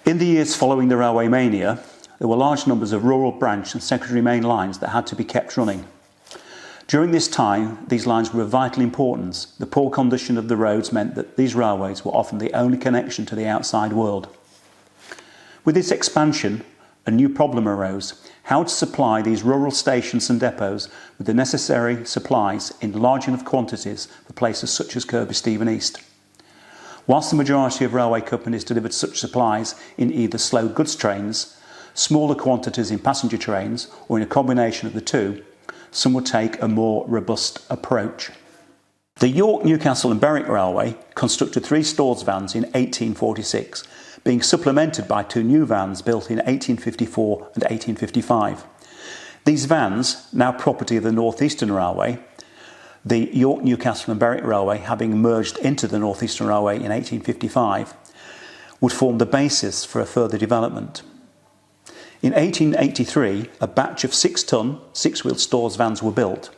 In the years following the railway mania, there were large numbers of rural branch and secondary main lines that had to be kept running. During this time, these lines were of vital importance. The poor condition of the roads meant that these railways were often the only connection to the outside world. With this expansion, a new problem arose: how to supply these rural stations and depots with the necessary supplies in large enough quantities for places such as Kirkby Stephen East. Whilst the majority of railway companies delivered such supplies in either slow goods trains, smaller quantities in passenger trains, or in a combination of the two, some would take a more robust approach. The York, Newcastle and Berwick Railway constructed 3 stores vans in 1846, being supplemented by 2 new vans built in 1854 and 1855. These vans, now property of the North Eastern Railway, the York, Newcastle and Berwick Railway having merged into the North Eastern Railway in 1855, would form the basis for a further development. In 1883, a batch of 6-ton, 6-wheeled stores vans were built.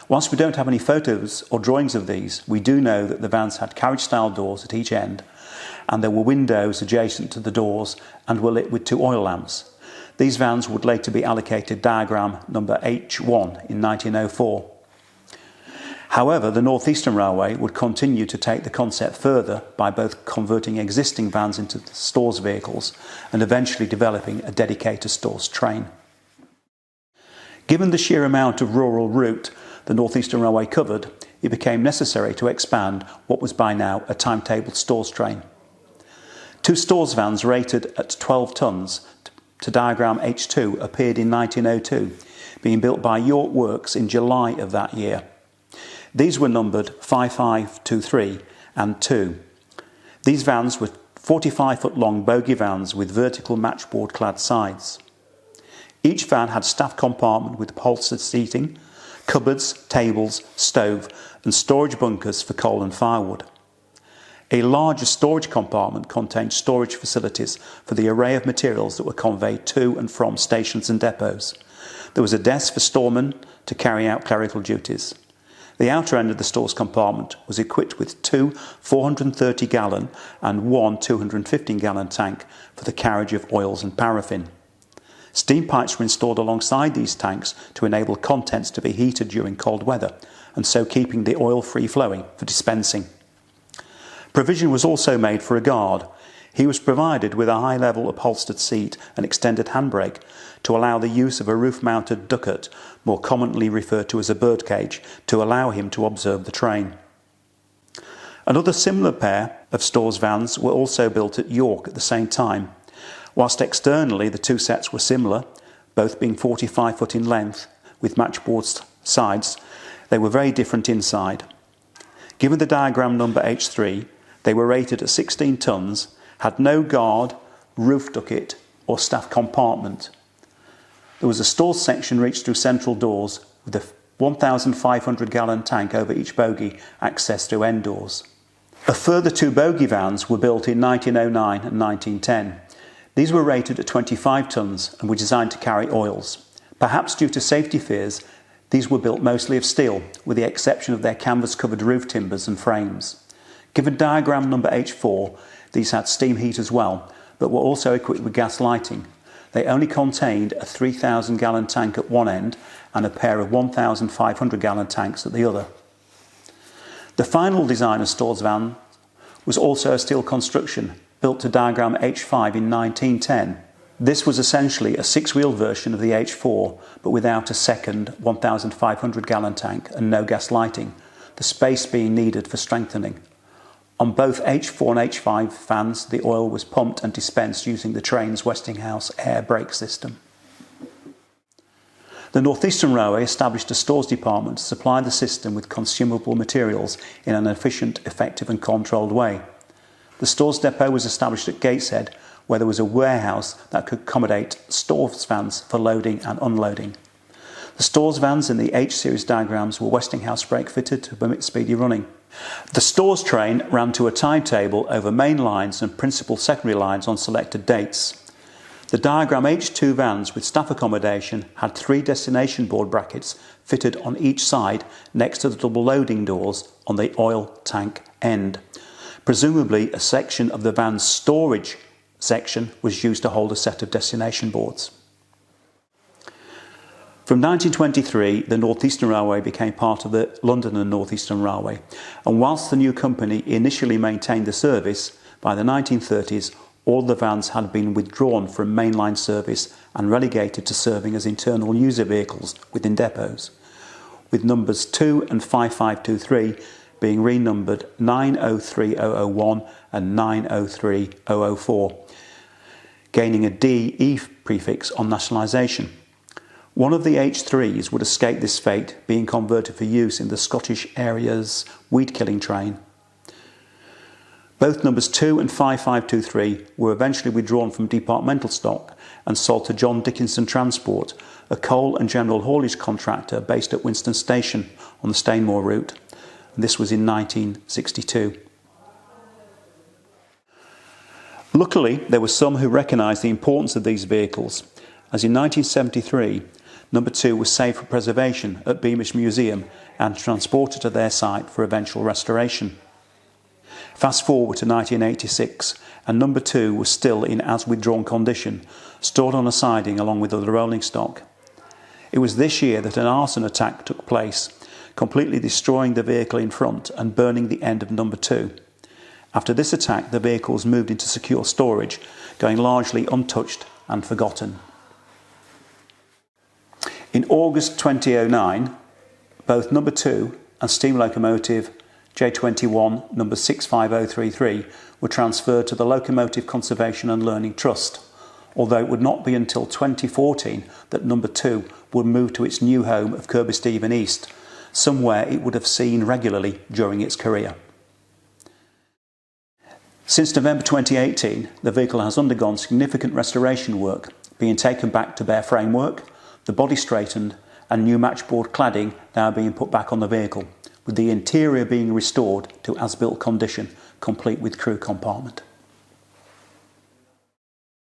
Whilst we don't have any photos or drawings of these, we do know that the vans had carriage-style doors at each end, and there were windows adjacent to the doors and were lit with 2 oil lamps. These vans would later be allocated diagram number H1 in 1904. However, the North Eastern Railway would continue to take the concept further by both converting existing vans into stores vehicles and eventually developing a dedicated stores train. Given the sheer amount of rural route the North Eastern Railway covered, it became necessary to expand what was by now a timetabled stores train. 2 stores vans rated at 12 tons to diagram H2 appeared in 1902, being built by York Works in July of that year. These were numbered 5523 and 2. These vans were 45-foot long bogie vans with vertical matchboard clad sides. Each van had staff compartment with upholstered seating, cupboards, tables, stove and storage bunkers for coal and firewood. A larger storage compartment contained storage facilities for the array of materials that were conveyed to and from stations and depots. There was a desk for storemen to carry out clerical duties. The outer end of the stores compartment was equipped with 2 430-gallon and 1 215-gallon tank for the carriage of oils and paraffin. Steam pipes were installed alongside these tanks to enable contents to be heated during cold weather, and so keeping the oil free flowing for dispensing. Provision was also made for a guard. He was provided with a high-level upholstered seat and extended handbrake to allow the use of a roof-mounted ducat, more commonly referred to as a birdcage, to allow him to observe the train. Another similar pair of stores vans were also built at York at the same time. Whilst externally the 2 sets were similar, both being 45 foot in length with matchboard sides, they were very different inside. Given the diagram number H3, they were rated at 16 tons, had no guard, roof ducat or staff compartment. There was a stores section reached through central doors with a 1,500-gallon tank over each bogie accessed through end doors. A further 2 bogie vans were built in 1909 and 1910. These were rated at 25 tons and were designed to carry oils. Perhaps due to safety fears, these were built mostly of steel, with the exception of their canvas-covered roof timbers and frames. Given diagram number H4, these had steam heat as well, but were also equipped with gas lighting. They only contained a 3,000-gallon tank at one end and a pair of 1,500-gallon tanks at the other. The final design of stores van was also a steel construction, built to diagram H5 in 1910. This was essentially a 6-wheel version of the H4, but without a second 1,500-gallon tank and no gas lighting, the space being needed for strengthening. On both H4 and H5 vans, the oil was pumped and dispensed using the train's Westinghouse air brake system. The North Eastern Railway established a stores department to supply the system with consumable materials in an efficient, effective and controlled way. The stores depot was established at Gateshead, where there was a warehouse that could accommodate stores vans for loading and unloading. The stores vans in the H-series diagrams were Westinghouse brake fitted to permit speedy running. The stores train ran to a timetable over main lines and principal secondary lines on selected dates. The diagram H2 vans with staff accommodation had 3 destination board brackets fitted on each side next to the double loading doors on the oil tank end. Presumably a section of the van's storage section was used to hold a set of destination boards. From 1923, the North Eastern Railway became part of the London and North Eastern Railway, and whilst the new company initially maintained the service, by the 1930s all the vans had been withdrawn from mainline service and relegated to serving as internal user vehicles within depots, with numbers 2 and 5523 being renumbered 903001 and 903004, gaining a DE prefix on nationalisation. One of the H3s would escape this fate, being converted for use in the Scottish area's weed-killing train. Both numbers 2 and 5523 were eventually withdrawn from departmental stock and sold to John Dickinson Transport, a coal and general haulage contractor based at Winston Station on the Stainmore route. And this was in 1962. Luckily, there were some who recognised the importance of these vehicles, as in 1973, number 2 was saved for preservation at Beamish Museum and transported to their site for eventual restoration. Fast forward to 1986 and number 2 was still in as withdrawn condition, stored on a siding along with other rolling stock. It was this year that an arson attack took place, completely destroying the vehicle in front and burning the end of number 2. After this attack, the vehicle was moved into secure storage, going largely untouched and forgotten. In August 2009, both number 2 and steam locomotive J21 number 65033 were transferred to the Locomotive Conservation and Learning Trust, although it would not be until 2014 that number 2 would move to its new home of Kirby Stephen East, somewhere it would have seen regularly during its career. Since November 2018, the vehicle has undergone significant restoration work, being taken back to bare framework, the body straightened and new matchboard cladding now being put back on the vehicle, with the interior being restored to as-built condition, complete with crew compartment.